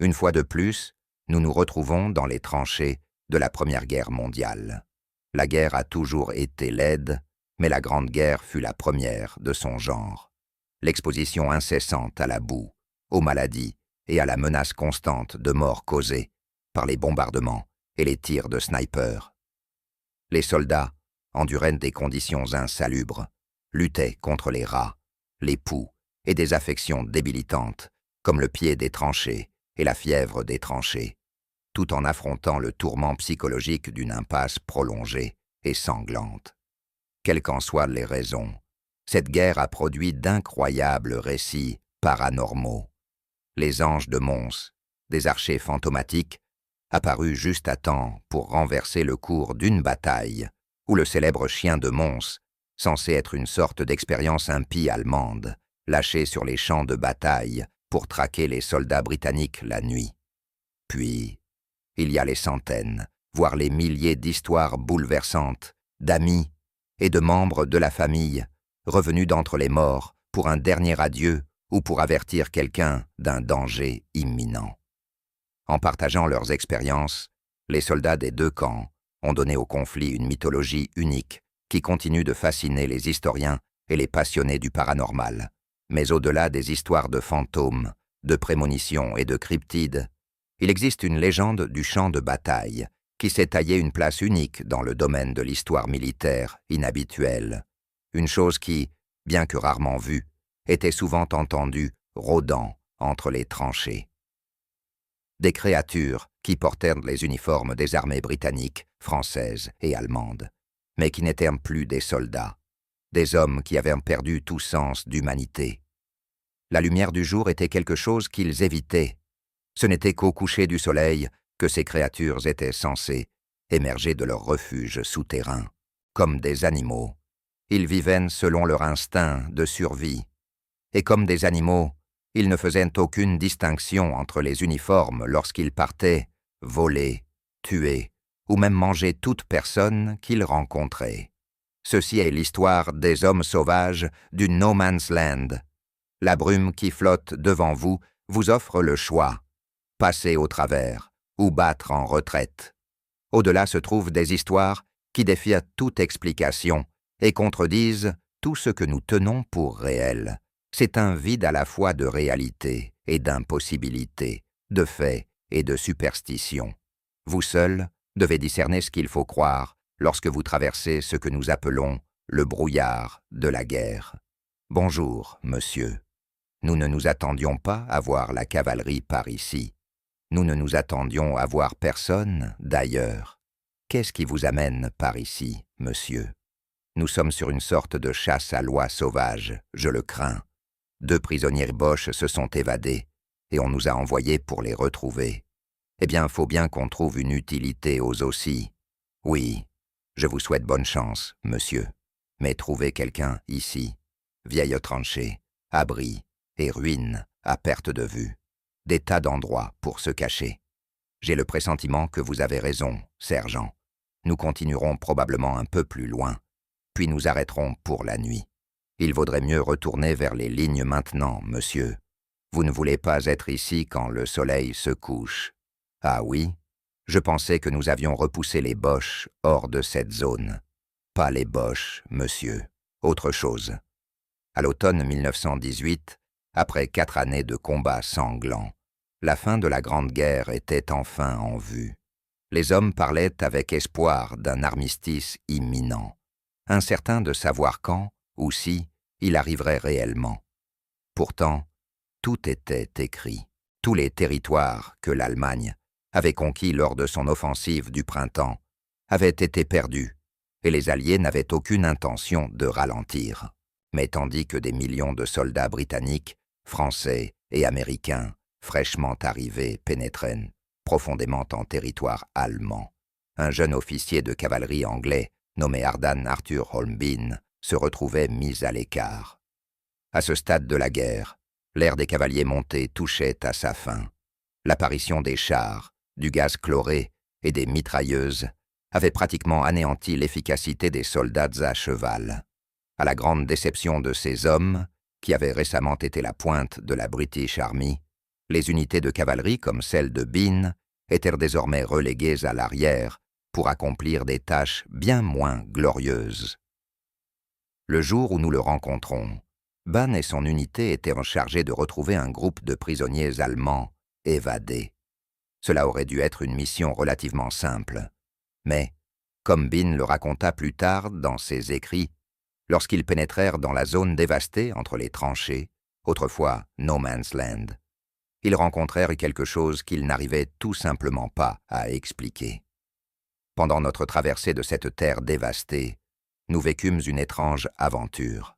Une fois de plus, nous nous retrouvons dans les tranchées de la Première Guerre mondiale. La guerre a toujours été laide, mais la Grande Guerre fut la première de son genre. L'exposition incessante à la boue, aux maladies et à la menace constante de mort causée par les bombardements et les tirs de snipers. Les soldats enduraient des conditions insalubres, luttaient contre les rats, les poux et des affections débilitantes comme le pied des tranchées et la fièvre des tranchées, tout en affrontant le tourment psychologique d'une impasse prolongée et sanglante. Quelles qu'en soient les raisons, cette guerre a produit d'incroyables récits paranormaux. Les anges de Mons, des archers fantomatiques, apparus juste à temps pour renverser le cours d'une bataille, où le célèbre chien de Mons, censé être une sorte d'expérience impie allemande, lâché sur les champs de bataille pour traquer les soldats britanniques la nuit. Puis, il y a les centaines, voire les milliers d'histoires bouleversantes, d'amis et de membres de la famille, revenus d'entre les morts pour un dernier adieu ou pour avertir quelqu'un d'un danger imminent. En partageant leurs expériences, les soldats des deux camps ont donné au conflit une mythologie unique qui continue de fasciner les historiens et les passionnés du paranormal. Mais au-delà des histoires de fantômes, de prémonitions et de cryptides, il existe une légende du champ de bataille qui s'est taillé une place unique dans le domaine de l'histoire militaire inhabituelle. Une chose qui, bien que rarement vue, était souvent entendue rôdant entre les tranchées. Des créatures qui portèrent les uniformes des armées britanniques, françaises et allemandes, mais qui n'étaient plus des soldats, des hommes qui avaient perdu tout sens d'humanité. La lumière du jour était quelque chose qu'ils évitaient. Ce n'était qu'au coucher du soleil que ces créatures étaient censées émerger de leur refuge souterrain. Comme des animaux, ils vivaient selon leur instinct de survie. Et comme des animaux, ils ne faisaient aucune distinction entre les uniformes lorsqu'ils partaient voler, tuer ou même manger toute personne qu'ils rencontraient. Ceci est l'histoire des hommes sauvages du No Man's Land. La brume qui flotte devant vous offre le choix, passer au travers ou battre en retraite. Au-delà se trouvent des histoires qui défient toute explication et contredisent tout ce que nous tenons pour réel. C'est un vide à la fois de réalité et d'impossibilité, de fait et de superstition. Vous seul devez discerner ce qu'il faut croire lorsque vous traversez ce que nous appelons le brouillard de la guerre. Bonjour, monsieur. Nous ne nous attendions pas à voir la cavalerie par ici. Nous ne nous attendions à voir personne d'ailleurs. Qu'est-ce qui vous amène par ici, monsieur? Nous sommes sur une sorte de chasse à l'oie sauvage, je le crains. 2 prisonniers boches se sont évadés, et on nous a envoyés pour les retrouver. Eh bien, faut bien qu'on trouve une utilité aux aussi. Oui, je vous souhaite bonne chance, monsieur. Mais trouvez quelqu'un ici. Vieilles tranchées, abris et ruines à perte de vue. Des tas d'endroits pour se cacher. J'ai le pressentiment que vous avez raison, sergent. Nous continuerons probablement un peu plus loin, puis nous arrêterons pour la nuit. Il vaudrait mieux retourner vers les lignes maintenant, monsieur. Vous ne voulez pas être ici quand le soleil se couche. Ah oui? Je pensais que nous avions repoussé les Boches hors de cette zone. Pas les Boches, monsieur. Autre chose. À l'automne 1918, après 4 années de combats sanglants, la fin de la Grande Guerre était enfin en vue. Les hommes parlaient avec espoir d'un armistice imminent, incertains de savoir quand ou si il arriverait réellement. Pourtant, tout était écrit. Tous les territoires que l'Allemagne avait conquis lors de son offensive du printemps avaient été perdus, et les Alliés n'avaient aucune intention de ralentir. Mais tandis que des millions de soldats britanniques, français et américains fraîchement arrivés pénétraient profondément en territoire allemand, un jeune officier de cavalerie anglais nommé Ardan Arthur Holbein se retrouvait mis à l'écart. À ce stade de la guerre, l'ère des cavaliers montés touchait à sa fin. L'apparition des chars, du gaz chloré et des mitrailleuses avait pratiquement anéanti l'efficacité des soldats à cheval. À la grande déception de ces hommes, qui avaient récemment été la pointe de la British Army, Les unités de cavalerie, comme celle de Bean, étaient désormais reléguées à l'arrière pour accomplir des tâches bien moins glorieuses. Le jour où nous le rencontrons, Ban et son unité étaient chargés de retrouver un groupe de prisonniers allemands évadés. Cela aurait dû être une mission relativement simple. Mais, comme Bean le raconta plus tard dans ses écrits, lorsqu'ils pénétrèrent dans la zone dévastée entre les tranchées, autrefois No Man's Land, ils rencontrèrent quelque chose qu'ils n'arrivaient tout simplement pas à expliquer. Pendant notre traversée de cette terre dévastée, nous vécûmes une étrange aventure.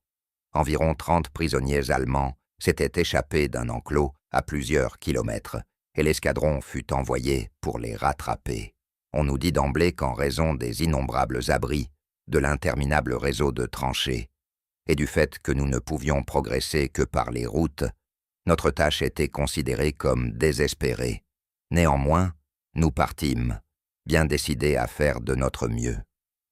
Environ 30 prisonniers allemands s'étaient échappés d'un enclos à plusieurs kilomètres, et l'escadron fut envoyé pour les rattraper. On nous dit d'emblée qu'en raison des innombrables abris, de l'interminable réseau de tranchées, et du fait que nous ne pouvions progresser que par les routes, notre tâche était considérée comme désespérée. Néanmoins, nous partîmes, bien décidés à faire de notre mieux.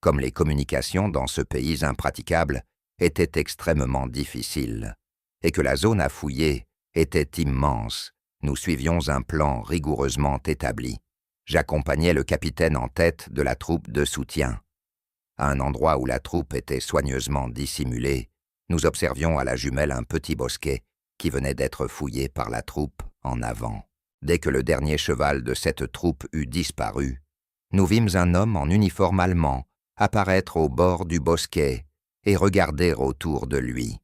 Comme les communications dans ce pays impraticable étaient extrêmement difficiles, et que la zone à fouiller était immense, nous suivions un plan rigoureusement établi. J'accompagnais le capitaine en tête de la troupe de soutien. À un endroit où la troupe était soigneusement dissimulée, nous observions à la jumelle un petit bosquet qui venait d'être fouillé par la troupe en avant. Dès que le dernier cheval de cette troupe eut disparu, nous vîmes un homme en uniforme allemand apparaître au bord du bosquet et regarder autour de lui.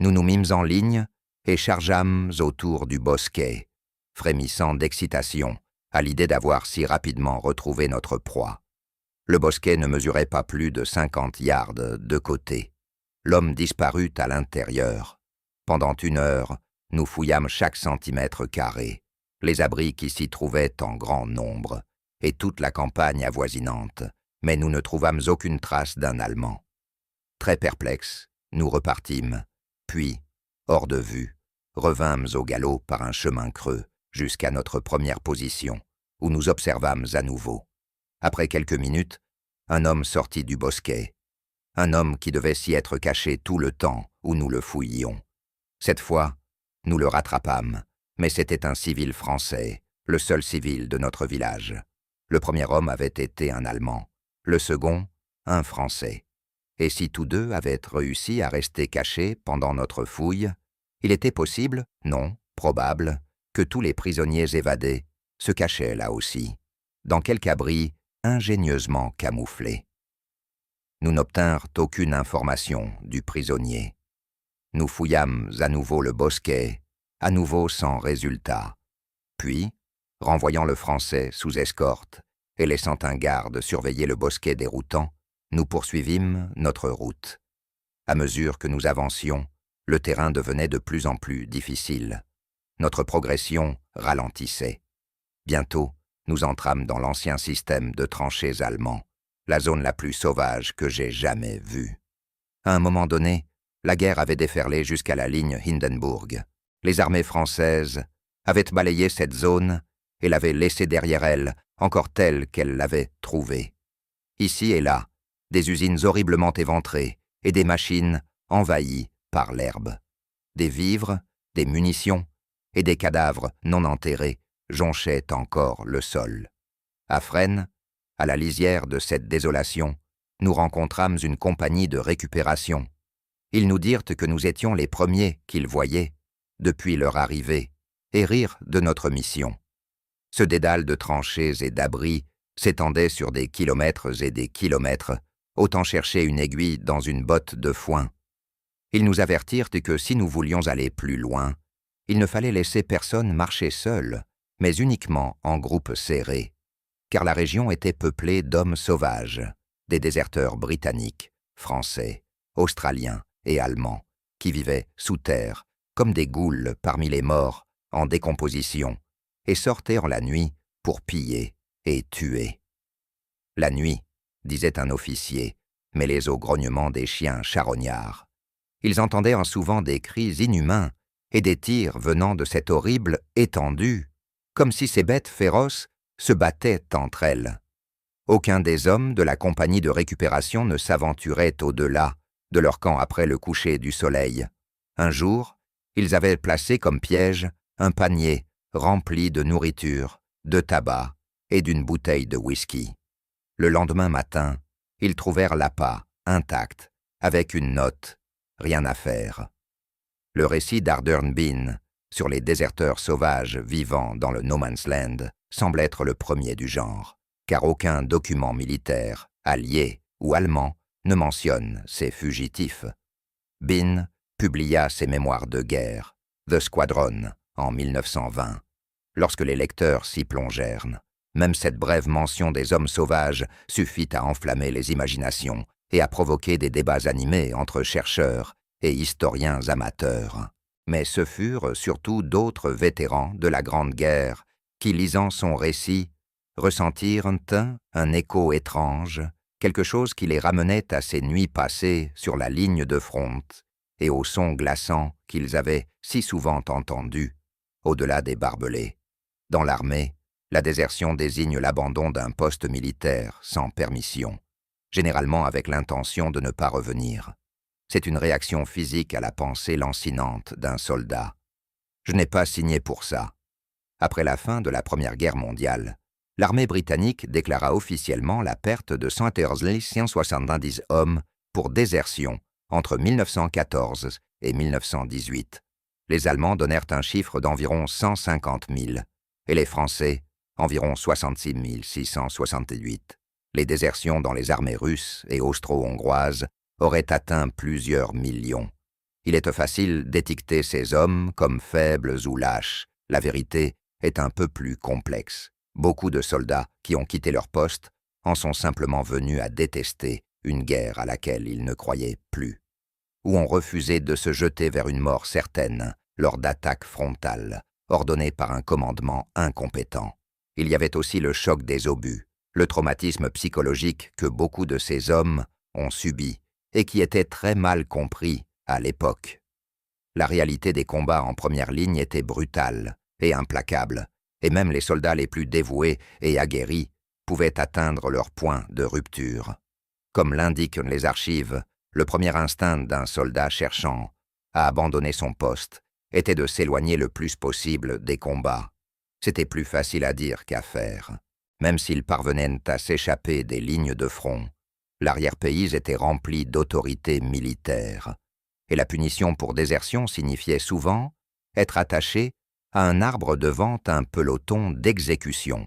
Nous nous mîmes en ligne et chargeâmes autour du bosquet, frémissant d'excitation à l'idée d'avoir si rapidement retrouvé notre proie. Le bosquet ne mesurait pas plus de 50 yards de côté. L'homme disparut à l'intérieur. Pendant 1 heure, nous fouillâmes chaque centimètre carré, les abris qui s'y trouvaient en grand nombre, et toute la campagne avoisinante, mais nous ne trouvâmes aucune trace d'un Allemand. Très perplexes, nous repartîmes, puis, hors de vue, revînmes au galop par un chemin creux jusqu'à notre première position, où nous observâmes à nouveau. Après quelques minutes, un homme sortit du bosquet, un homme qui devait s'y être caché tout le temps où nous le fouillions. Cette fois, nous le rattrapâmes, mais c'était un civil français, le seul civil de notre village. Le premier homme avait été un Allemand, le second, un Français. Et si tous deux avaient réussi à rester cachés pendant notre fouille, il était possible, non, probable, que tous les prisonniers évadés se cachaient là aussi, dans quelque abri ingénieusement camouflé. Nous n'obtinrent aucune information du prisonnier. Nous fouillâmes à nouveau le bosquet, à nouveau sans résultat. Puis, renvoyant le Français sous escorte et laissant un garde surveiller le bosquet déroutant, nous poursuivîmes notre route. À mesure que nous avancions, le terrain devenait de plus en plus difficile. Notre progression ralentissait. Bientôt, nous entrâmes dans l'ancien système de tranchées allemands, la zone la plus sauvage que j'aie jamais vue. À un moment donné, la guerre avait déferlé jusqu'à la ligne Hindenburg. Les armées françaises avaient balayé cette zone et l'avaient laissée derrière elles, encore telle qu'elles l'avaient trouvée. Ici et là, des usines horriblement éventrées et des machines envahies par l'herbe. Des vivres, des munitions et des cadavres non enterrés jonchaient encore le sol. À Fresnes, à la lisière de cette désolation, nous rencontrâmes une compagnie de récupération. Ils nous dirent que nous étions les premiers qu'ils voyaient depuis leur arrivée et rirent de notre mission. Ce dédale de tranchées et d'abris s'étendait sur des kilomètres et des kilomètres, autant chercher une aiguille dans une botte de foin. Ils nous avertirent que si nous voulions aller plus loin, il ne fallait laisser personne marcher seul, mais uniquement en groupe serré, car la région était peuplée d'hommes sauvages, des déserteurs britanniques, français, australiens et allemands, qui vivaient sous terre, comme des goules parmi les morts, en décomposition, et sortaient en la nuit pour piller et tuer. La nuit, disait un officier, mêlés au grognement des chiens charognards. Ils entendaient en souvent des cris inhumains et des tirs venant de cette horrible étendue, comme si ces bêtes féroces se battaient entre elles. Aucun des hommes de la compagnie de récupération ne s'aventurait au-delà de leur camp après le coucher du soleil. Un jour, ils avaient placé comme piège un panier rempli de nourriture, de tabac et d'une bouteille de whisky. Le lendemain matin, ils trouvèrent l'appât, intact, avec une note, rien à faire. Le récit d'Ardern Bean sur les déserteurs sauvages vivant dans le No Man's Land semble être le premier du genre, car aucun document militaire, allié ou allemand, ne mentionne ces fugitifs. Bean publia ses mémoires de guerre, The Squadron, en 1920. Lorsque les lecteurs s'y plongèrent, même cette brève mention des hommes sauvages suffit à enflammer les imaginations et à provoquer des débats animés entre chercheurs et historiens amateurs. Mais ce furent surtout d'autres vétérans de la Grande Guerre qui, lisant son récit, ressentirent un écho étrange, quelque chose qui les ramenait à ces nuits passées sur la ligne de front et aux sons glaçants qu'ils avaient si souvent entendus au-delà des barbelés. Dans l'armée, la désertion désigne l'abandon d'un poste militaire sans permission, généralement avec l'intention de ne pas revenir. C'est une réaction physique à la pensée lancinante d'un soldat. Je n'ai pas signé pour ça. Après la fin de la Première Guerre mondiale, l'armée britannique déclara officiellement la perte de 170 hommes pour désertion entre 1914 et 1918. Les Allemands donnèrent un chiffre d'environ 150 000 et les Français environ 66 668. Les désertions dans les armées russes et austro-hongroises auraient atteint plusieurs millions. Il est facile d'étiqueter ces hommes comme faibles ou lâches. La vérité est un peu plus complexe. Beaucoup de soldats qui ont quitté leur poste en sont simplement venus à détester une guerre à laquelle ils ne croyaient plus, ou ont refusé de se jeter vers une mort certaine lors d'attaques frontales, ordonnées par un commandement incompétent. Il y avait aussi le choc des obus, le traumatisme psychologique que beaucoup de ces hommes ont subi et qui était très mal compris à l'époque. La réalité des combats en première ligne était brutale et implacable, et même les soldats les plus dévoués et aguerris pouvaient atteindre leur point de rupture. Comme l'indiquent les archives, le premier instinct d'un soldat cherchant à abandonner son poste était de s'éloigner le plus possible des combats. C'était plus facile à dire qu'à faire. Même s'ils parvenaient à s'échapper des lignes de front, l'arrière-pays était rempli d'autorité militaire, et la punition pour désertion signifiait souvent être attaché à un arbre devant un peloton d'exécution,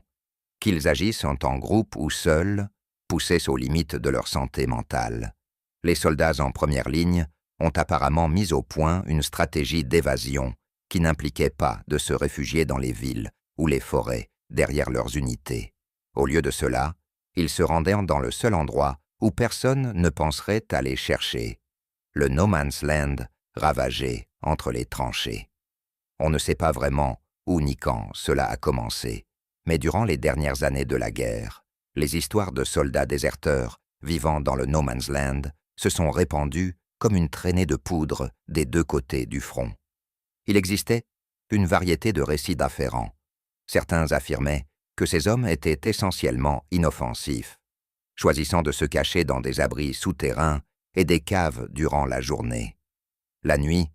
qu'ils agissent en groupe ou seuls, poussés aux limites de leur santé mentale. Les soldats en première ligne ont apparemment mis au point une stratégie d'évasion qui n'impliquait pas de se réfugier dans les villes ou les forêts derrière leurs unités. Au lieu de cela, ils se rendaient dans le seul endroit où personne ne penserait à les chercher, le No Man's Land ravagé entre les tranchées. On ne sait pas vraiment où ni quand cela a commencé, mais durant les dernières années de la guerre, les histoires de soldats déserteurs vivant dans le No Man's Land se sont répandues comme une traînée de poudre des deux côtés du front. Il existait une variété de récits afférents. Certains affirmaient que ces hommes étaient essentiellement inoffensifs, choisissant de se cacher dans des abris souterrains et des caves durant la journée. La nuit,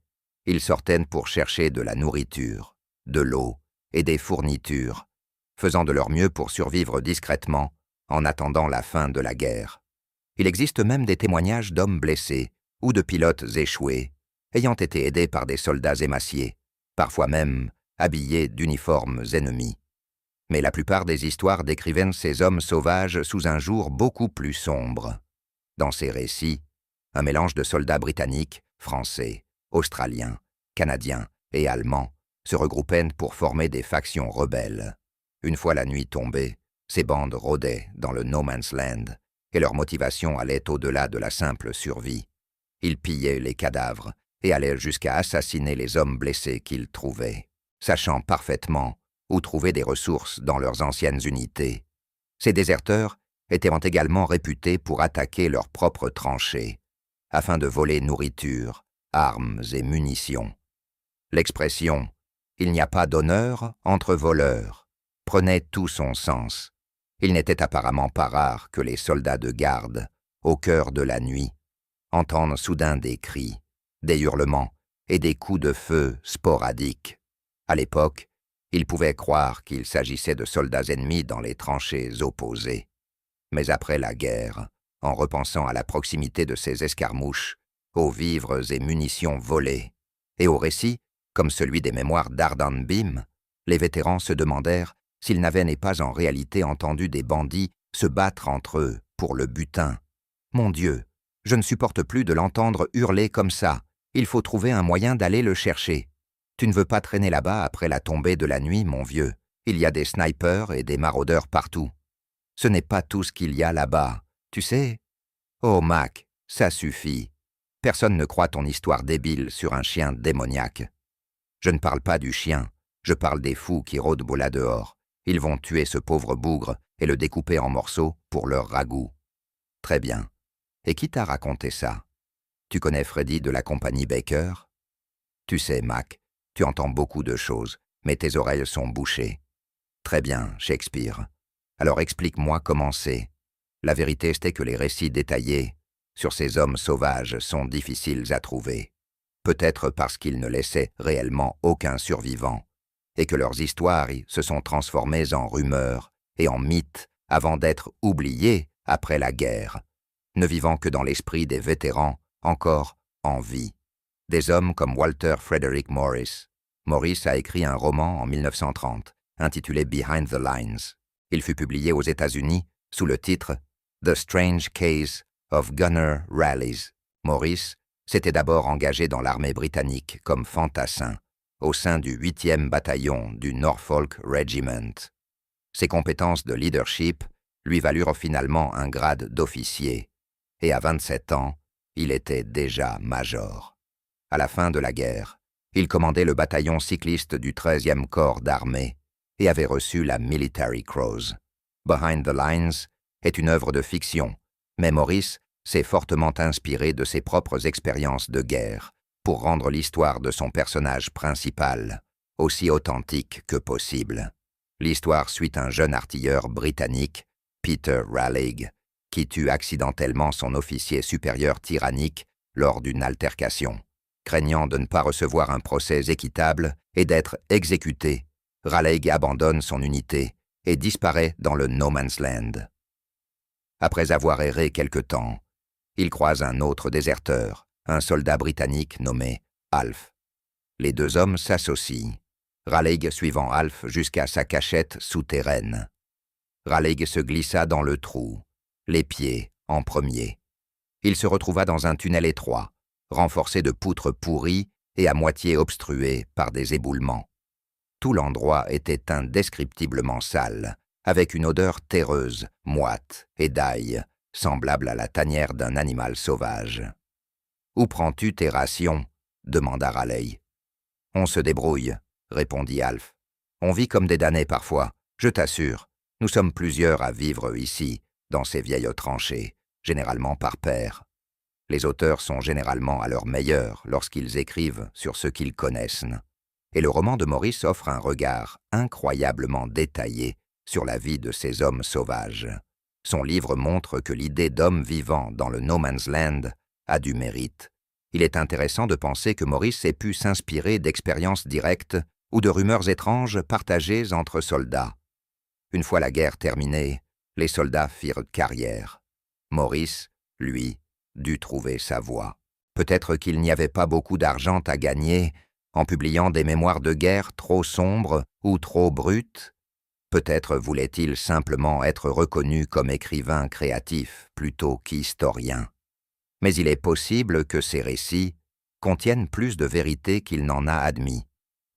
ils sortaient pour chercher de la nourriture, de l'eau et des fournitures, faisant de leur mieux pour survivre discrètement en attendant la fin de la guerre. Il existe même des témoignages d'hommes blessés ou de pilotes échoués, ayant été aidés par des soldats émaciés, parfois même habillés d'uniformes ennemis. Mais la plupart des histoires décrivaient ces hommes sauvages sous un jour beaucoup plus sombre. Dans ces récits, un mélange de soldats britanniques, français, australiens, canadiens et allemands se regroupaient pour former des factions rebelles. Une fois la nuit tombée, ces bandes rôdaient dans le No Man's Land et leur motivation allait au-delà de la simple survie. Ils pillaient les cadavres et allaient jusqu'à assassiner les hommes blessés qu'ils trouvaient, sachant parfaitement où trouver des ressources dans leurs anciennes unités. Ces déserteurs étaient également réputés pour attaquer leurs propres tranchées, afin de voler nourriture, armes et munitions. L'expression « il n'y a pas d'honneur entre voleurs » prenait tout son sens. Il n'était apparemment pas rare que les soldats de garde, au cœur de la nuit, entendent soudain des cris, des hurlements et des coups de feu sporadiques. À l'époque, Ils pouvaient croire qu'il s'agissait de soldats ennemis dans les tranchées opposées. Mais après la guerre, en repensant à la proximité de ces escarmouches, aux vivres et munitions volées, et aux récits, comme celui des mémoires d'Ardan Bim, les vétérans se demandèrent s'ils n'avaient pas en réalité entendu des bandits se battre entre eux pour le butin. « Mon Dieu, je ne supporte plus de l'entendre hurler comme ça. Il faut trouver un moyen d'aller le chercher. Tu ne veux pas traîner là-bas après la tombée de la nuit, mon vieux. Il y a des snipers et des maraudeurs partout. Ce n'est pas tout ce qu'il y a là-bas, tu sais. Oh, Mac, ça suffit. Personne ne croit ton histoire débile sur un chien démoniaque. Je ne parle pas du chien, je parle des fous qui rôdent là dehors. Ils vont tuer ce pauvre bougre et le découper en morceaux pour leur ragoût. Très bien. Et qui t'a raconté ça? Tu connais Freddy de la compagnie Baker? Tu sais, Mac, tu entends beaucoup de choses, mais tes oreilles sont bouchées. Très bien, Shakespeare. Alors explique-moi comment c'est. La vérité, c'est que les récits détaillés sur ces hommes sauvages sont difficiles à trouver. Peut-être parce qu'ils ne laissaient réellement aucun survivant, et que leurs histoires se sont transformées en rumeurs et en mythes avant d'être oubliées après la guerre, ne vivant que dans l'esprit des vétérans encore en vie. Des hommes comme Walter Frederick Morris. Morris a écrit un roman en 1930, intitulé Behind the Lines. Il fut publié aux États-Unis sous le titre The Strange Case of Gunner Rallies. Morris s'était d'abord engagé dans l'armée britannique comme fantassin, au sein du 8e bataillon du Norfolk Regiment. Ses compétences de leadership lui valurent finalement un grade d'officier, et à 27 ans, il était déjà major. À la fin de la guerre, il commandait le bataillon cycliste du 13e corps d'armée et avait reçu la Military Cross. Behind the Lines est une œuvre de fiction, mais Morris s'est fortement inspiré de ses propres expériences de guerre pour rendre l'histoire de son personnage principal aussi authentique que possible. L'histoire suit un jeune artilleur britannique, Peter Rallig, qui tue accidentellement son officier supérieur tyrannique lors d'une altercation. Craignant de ne pas recevoir un procès équitable et d'être exécuté, Rallig abandonne son unité et disparaît dans le No Man's Land. Après avoir erré quelque temps, il croise un autre déserteur, un soldat britannique nommé Alf. Les deux hommes s'associent, Rallig suivant Alf jusqu'à sa cachette souterraine. Rallig se glissa dans le trou, les pieds en premier. Il se retrouva dans un tunnel étroit, renforcé de poutres pourries et à moitié obstrué par des éboulements. Tout l'endroit était indescriptiblement sale, avec une odeur terreuse, moite et d'ail, semblable à la tanière d'un animal sauvage. « Où prends-tu tes rations » demanda Raleigh. « On se débrouille » répondit Alf. « On vit comme des damnés parfois, je t'assure. Nous sommes plusieurs à vivre ici, dans ces vieilles tranchées, généralement par paires. Les auteurs sont généralement à leur meilleur lorsqu'ils écrivent sur ce qu'ils connaissent. Et le roman de Morris offre un regard incroyablement détaillé sur la vie de ces hommes sauvages. Son livre montre que l'idée d'homme vivant dans le No Man's Land a du mérite. Il est intéressant de penser que Morris ait pu s'inspirer d'expériences directes ou de rumeurs étranges partagées entre soldats. Une fois la guerre terminée, les soldats firent carrière. Morris, lui, dut trouver sa voie. Peut-être qu'il n'y avait pas beaucoup d'argent à gagner en publiant des mémoires de guerre trop sombres ou trop brutes. Peut-être voulait-il simplement être reconnu comme écrivain créatif plutôt qu'historien. Mais il est possible que ces récits contiennent plus de vérité qu'il n'en a admis,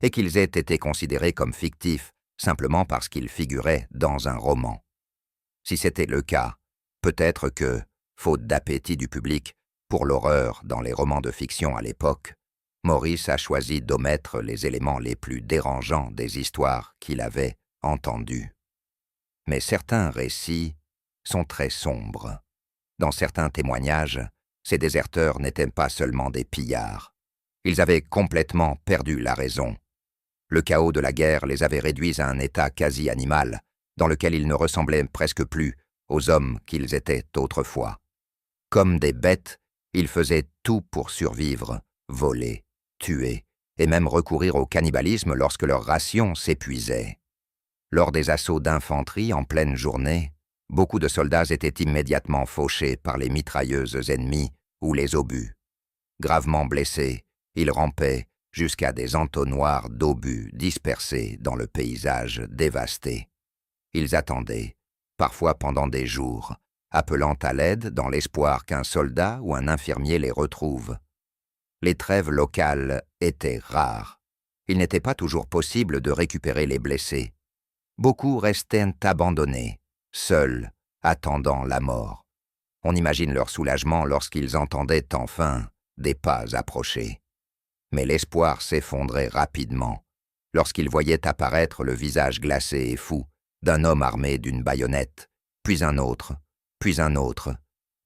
et qu'ils aient été considérés comme fictifs simplement parce qu'ils figuraient dans un roman. Si c'était le cas, peut-être que, faute d'appétit du public pour l'horreur dans les romans de fiction à l'époque, Morris a choisi d'omettre les éléments les plus dérangeants des histoires qu'il avait entendues. Mais certains récits sont très sombres. Dans certains témoignages, ces déserteurs n'étaient pas seulement des pillards. Ils avaient complètement perdu la raison. Le chaos de la guerre les avait réduits à un état quasi animal, dans lequel ils ne ressemblaient presque plus aux hommes qu'ils étaient autrefois. Comme des bêtes, ils faisaient tout pour survivre, voler, tuer et même recourir au cannibalisme lorsque leurs rations s'épuisaient. Lors des assauts d'infanterie en pleine journée, beaucoup de soldats étaient immédiatement fauchés par les mitrailleuses ennemies ou les obus. Gravement blessés, ils rampaient jusqu'à des entonnoirs d'obus dispersés dans le paysage dévasté. Ils attendaient, parfois pendant des jours, appelant à l'aide dans l'espoir qu'un soldat ou un infirmier les retrouve. Les trêves locales étaient rares. Il n'était pas toujours possible de récupérer les blessés. Beaucoup restaient abandonnés, seuls, attendant la mort. On imagine leur soulagement lorsqu'ils entendaient enfin des pas approcher. Mais l'espoir s'effondrait rapidement lorsqu'ils voyaient apparaître le visage glacé et fou d'un homme armé d'une baïonnette, puis un autre,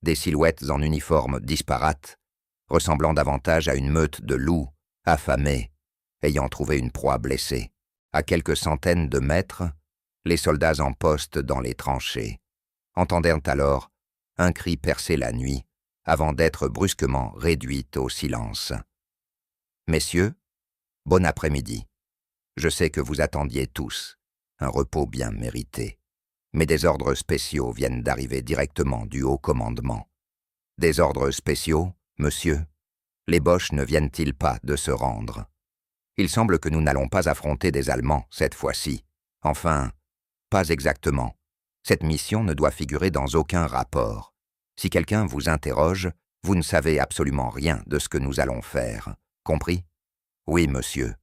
des silhouettes en uniforme disparates, ressemblant davantage à une meute de loups, affamés, ayant trouvé une proie blessée. À quelques centaines de mètres, les soldats en poste dans les tranchées entendèrent alors un cri percer la nuit avant d'être brusquement réduit au silence. « Messieurs, bon après-midi. Je sais que vous attendiez tous un repos bien mérité, mais des ordres spéciaux viennent d'arriver directement du haut commandement. Des ordres spéciaux, monsieur? Les Boches ne viennent-ils pas de se rendre? Il semble que nous n'allons pas affronter des Allemands cette fois-ci. Enfin, pas exactement. Cette mission ne doit figurer dans aucun rapport. Si quelqu'un vous interroge, vous ne savez absolument rien de ce que nous allons faire. Compris? Oui, monsieur.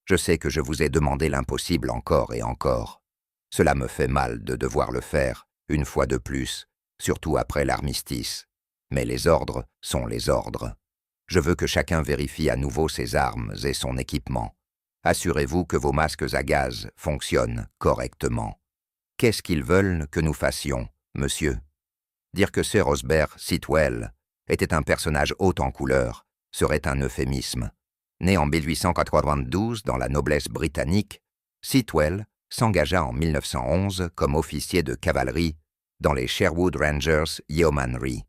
Je sais que je vous ai demandé l'impossible encore et encore. Cela me fait mal de devoir le faire, une fois de plus, surtout après l'armistice. Mais les ordres sont les ordres. Je veux que chacun vérifie à nouveau ses armes et son équipement. Assurez-vous que vos masques à gaz fonctionnent correctement. Qu'est-ce qu'ils veulent que nous fassions, monsieur? Dire que Sir Osbert Sitwell était un personnage haut en couleur serait un euphémisme. Né en 1892 dans la noblesse britannique, Sitwell s'engagea en 1911 comme officier de cavalerie dans les Sherwood Rangers Yeomanry.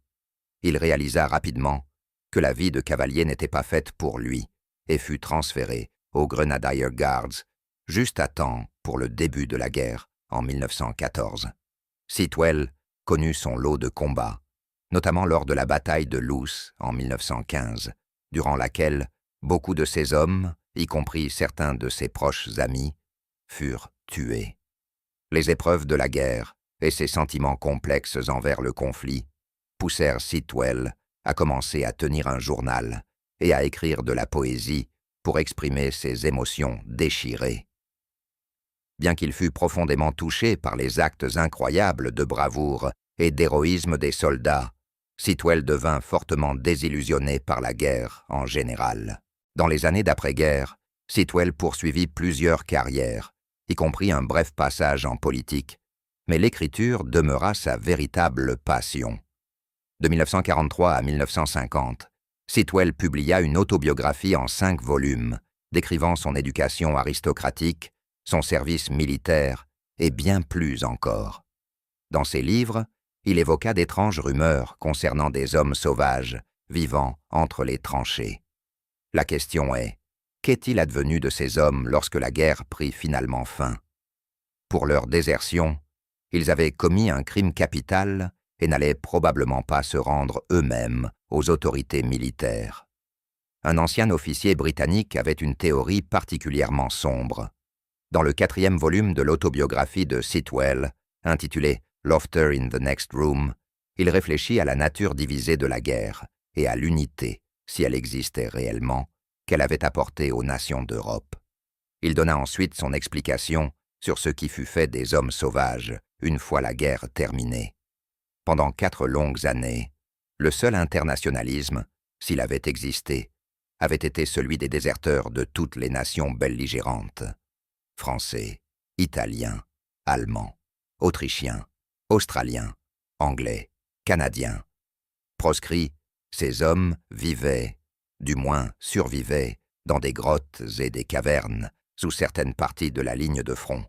Il réalisa rapidement que la vie de cavalier n'était pas faite pour lui et fut transféré aux Grenadier Guards juste à temps pour le début de la guerre en 1914. Sitwell connut son lot de combats, notamment lors de la bataille de Loos en 1915, durant laquelle beaucoup de ses hommes, y compris certains de ses proches amis, furent tués. Les épreuves de la guerre et ses sentiments complexes envers le conflit poussèrent Sitwell à commencer à tenir un journal et à écrire de la poésie pour exprimer ses émotions déchirées. Bien qu'il fût profondément touché par les actes incroyables de bravoure et d'héroïsme des soldats, Sitwell devint fortement désillusionné par la guerre en général. Dans les années d'après-guerre, Sitwell poursuivit plusieurs carrières, y compris un bref passage en politique, mais l'écriture demeura sa véritable passion. De 1943 à 1950, Sitwell publia une autobiographie en 5 volumes, décrivant son éducation aristocratique, son service militaire et bien plus encore. Dans ses livres, il évoqua d'étranges rumeurs concernant des hommes sauvages vivant entre les tranchées. La question est, qu'est-il advenu de ces hommes lorsque la guerre prit finalement fin? Pour leur désertion, ils avaient commis un crime capital et n'allaient probablement pas se rendre eux-mêmes aux autorités militaires. Un ancien officier britannique avait une théorie particulièrement sombre. Dans le 4e volume de l'autobiographie de Sitwell, intitulé « Laughter in the Next Room », il réfléchit à la nature divisée de la guerre et à l'unité, si elle existait réellement, qu'elle avait apportée aux nations d'Europe. Il donna ensuite son explication sur ce qui fut fait des hommes sauvages une fois la guerre terminée. Pendant 4 longues années, le seul internationalisme, s'il avait existé, avait été celui des déserteurs de toutes les nations belligérantes. Français, Italiens, Allemands, Autrichiens, Australiens, Anglais, Canadiens. Proscrits, ces hommes vivaient, du moins survivaient, dans des grottes et des cavernes, sous certaines parties de la ligne de front.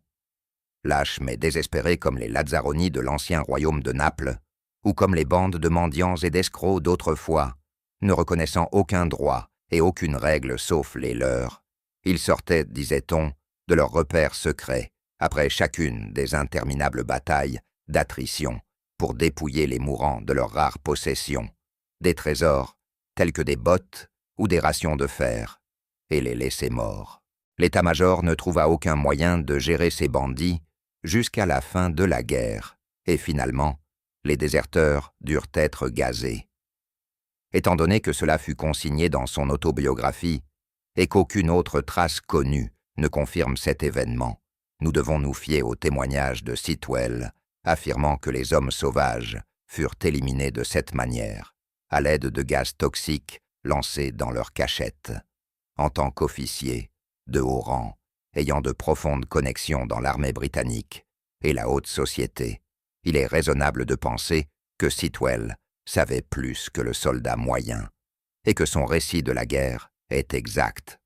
Lâches mais désespérés comme les Lazzaroni de l'ancien royaume de Naples, ou comme les bandes de mendiants et d'escrocs d'autrefois, ne reconnaissant aucun droit et aucune règle sauf les leurs, Ils sortaient, disait-on, de leurs repères secrets, après chacune des interminables batailles d'attrition, pour dépouiller les mourants de leurs rares possessions, des trésors tels que des bottes ou des rations de fer, et les laisser morts. L'état-major ne trouva aucun moyen de gérer ces bandits jusqu'à la fin de la guerre, et finalement, les déserteurs durent être gazés. Étant donné que cela fut consigné dans son autobiographie, et qu'aucune autre trace connue ne confirme cet événement, nous devons nous fier au témoignage de Sitwell, affirmant que les hommes sauvages furent éliminés de cette manière, à l'aide de gaz toxiques lancés dans leurs cachettes. En tant qu'officier, de haut rang, ayant de profondes connexions dans l'armée britannique et la haute société, il est raisonnable de penser que Sitwell savait plus que le soldat moyen, et que son récit de la guerre est exact.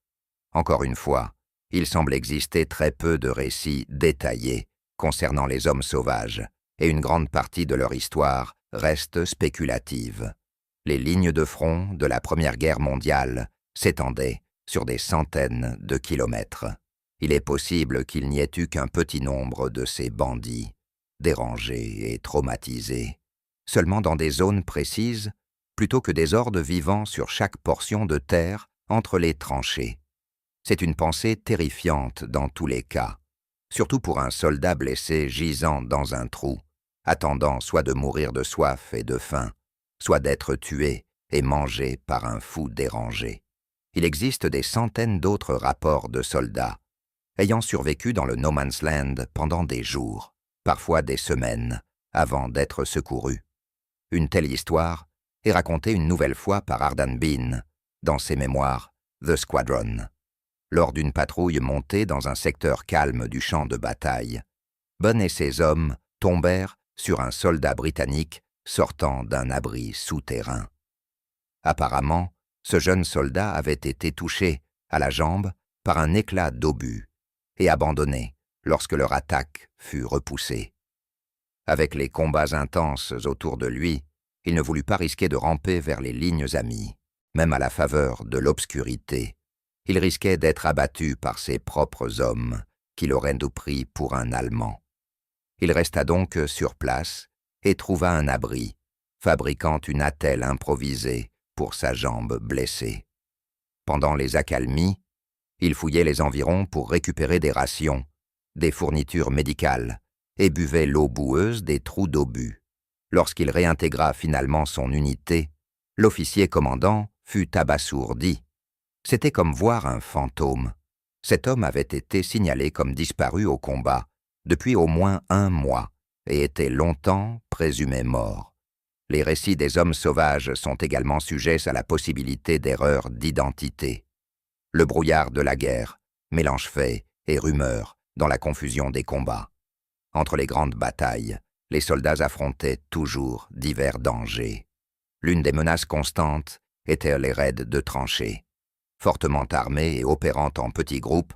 Encore une fois, il semble exister très peu de récits détaillés concernant les hommes sauvages, et une grande partie de leur histoire reste spéculative. Les lignes de front de la Première Guerre mondiale s'étendaient sur des centaines de kilomètres. Il est possible qu'il n'y ait eu qu'un petit nombre de ces bandits, dérangés et traumatisés, seulement dans des zones précises, plutôt que des hordes vivant sur chaque portion de terre entre les tranchées. C'est une pensée terrifiante dans tous les cas, surtout pour un soldat blessé gisant dans un trou, attendant soit de mourir de soif et de faim, soit d'être tué et mangé par un fou dérangé. Il existe des centaines d'autres rapports de soldats ayant survécu dans le No Man's Land pendant des jours, parfois des semaines, avant d'être secourus. Une telle histoire est racontée une nouvelle fois par Ardan Bean dans ses mémoires The Squadron. Lors d'une patrouille montée dans un secteur calme du champ de bataille, Bunn et ses hommes tombèrent sur un soldat britannique sortant d'un abri souterrain. Apparemment, ce jeune soldat avait été touché à la jambe par un éclat d'obus et abandonné lorsque leur attaque fut repoussée. Avec les combats intenses autour de lui, il ne voulut pas risquer de ramper vers les lignes amies, même à la faveur de l'obscurité. Il risquait d'être abattu par ses propres hommes, qui l'auraient pris pour un Allemand. Il resta donc sur place et trouva un abri, fabriquant une attelle improvisée pour sa jambe blessée. Pendant les accalmies, il fouillait les environs pour récupérer des rations, des fournitures médicales, et buvait l'eau boueuse des trous d'obus. Lorsqu'il réintégra finalement son unité, l'officier commandant fut abasourdi. C'était comme voir un fantôme. Cet homme avait été signalé comme disparu au combat depuis au moins 1 mois et était longtemps présumé mort. Les récits des hommes sauvages sont également sujets à la possibilité d'erreurs d'identité. Le brouillard de la guerre mélange faits et rumeurs dans la confusion des combats. Entre les grandes batailles, les soldats affrontaient toujours divers dangers. L'une des menaces constantes étaient les raids de tranchées. Fortement armés et opérant en petits groupes,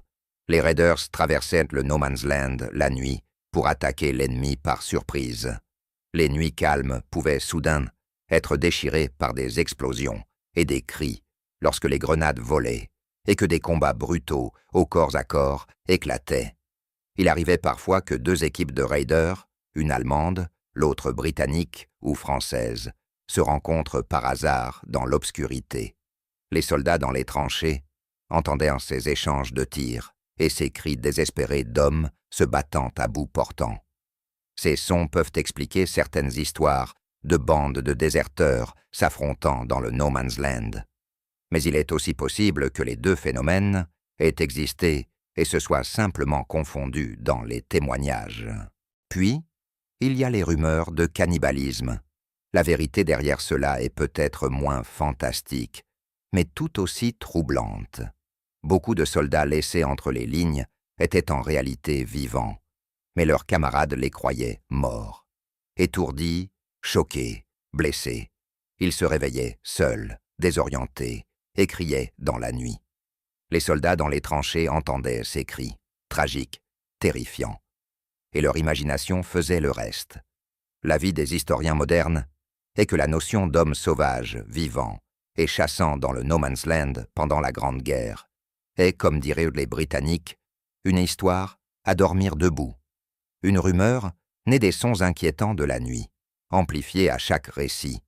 les raiders traversaient le No Man's Land la nuit pour attaquer l'ennemi par surprise. Les nuits calmes pouvaient soudain être déchirées par des explosions et des cris lorsque les grenades volaient et que des combats brutaux au corps à corps éclataient. Il arrivait parfois que 2 équipes de raiders, une allemande, l'autre britannique ou française, se rencontrent par hasard dans l'obscurité. Les soldats dans les tranchées entendaient ces échanges de tirs et ces cris désespérés d'hommes se battant à bout portant. Ces sons peuvent expliquer certaines histoires de bandes de déserteurs s'affrontant dans le No Man's Land. Mais il est aussi possible que les 2 phénomènes aient existé et se soient simplement confondus dans les témoignages. Puis, il y a les rumeurs de cannibalisme. La vérité derrière cela est peut-être moins fantastique, mais tout aussi troublante. Beaucoup de soldats laissés entre les lignes étaient en réalité vivants, mais leurs camarades les croyaient morts. Étourdis, choqués, blessés, ils se réveillaient seuls, désorientés, et criaient dans la nuit. Les soldats dans les tranchées entendaient ces cris, tragiques, terrifiants, et leur imagination faisait le reste. L'avis des historiens modernes est que la notion d'homme sauvage, vivant, et chassant dans le No Man's Land pendant la Grande Guerre est, comme diraient les Britanniques, une histoire à dormir debout. Une rumeur née des sons inquiétants de la nuit, amplifiés à chaque récit.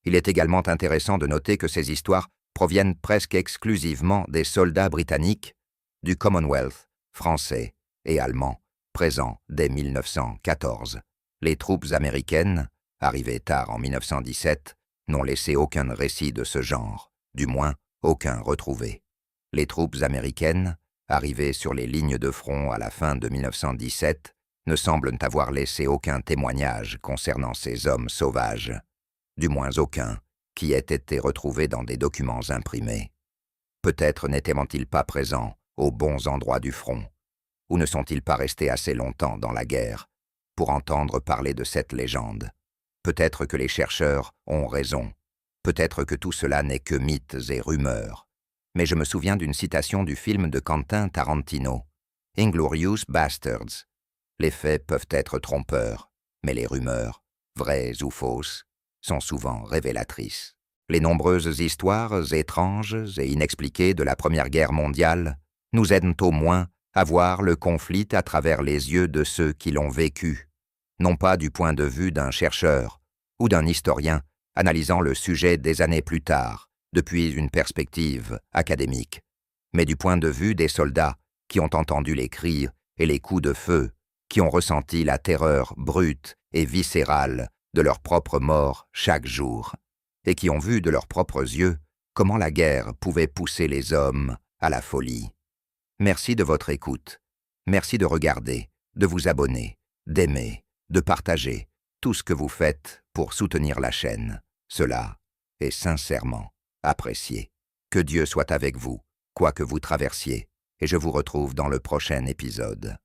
Il est également intéressant de noter que ces histoires proviennent presque exclusivement des soldats britanniques du Commonwealth, français et allemand, présents dès 1914. Les troupes américaines, arrivées tard en 1917, n'ont laissé aucun récit de ce genre, du moins aucun retrouvé. Les troupes américaines, arrivées sur les lignes de front à la fin de 1917, ne semblent avoir laissé aucun témoignage concernant ces hommes sauvages, du moins aucun qui ait été retrouvé dans des documents imprimés. Peut-être n'étaient-ils pas présents aux bons endroits du front, ou ne sont-ils pas restés assez longtemps dans la guerre pour entendre parler de cette légende. Peut-être que les chercheurs ont raison, peut-être que tout cela n'est que mythes et rumeurs, mais je me souviens d'une citation du film de Quentin Tarantino, Inglourious Basterds. Les faits peuvent être trompeurs, mais les rumeurs, vraies ou fausses, sont souvent révélatrices. Les nombreuses histoires étranges et inexpliquées de la Première Guerre mondiale nous aident au moins à voir le conflit à travers les yeux de ceux qui l'ont vécu, non pas du point de vue d'un chercheur ou d'un historien analysant le sujet des années plus tard, depuis une perspective académique, mais du point de vue des soldats qui ont entendu les cris et les coups de feu, qui ont ressenti la terreur brute et viscérale de leur propre mort chaque jour, et qui ont vu de leurs propres yeux comment la guerre pouvait pousser les hommes à la folie. Merci de votre écoute. Merci de regarder, de vous abonner, d'aimer, de partager tout ce que vous faites pour soutenir la chaîne. Cela est sincèrement apprécié. Que Dieu soit avec vous, quoi que vous traversiez, et je vous retrouve dans le prochain épisode.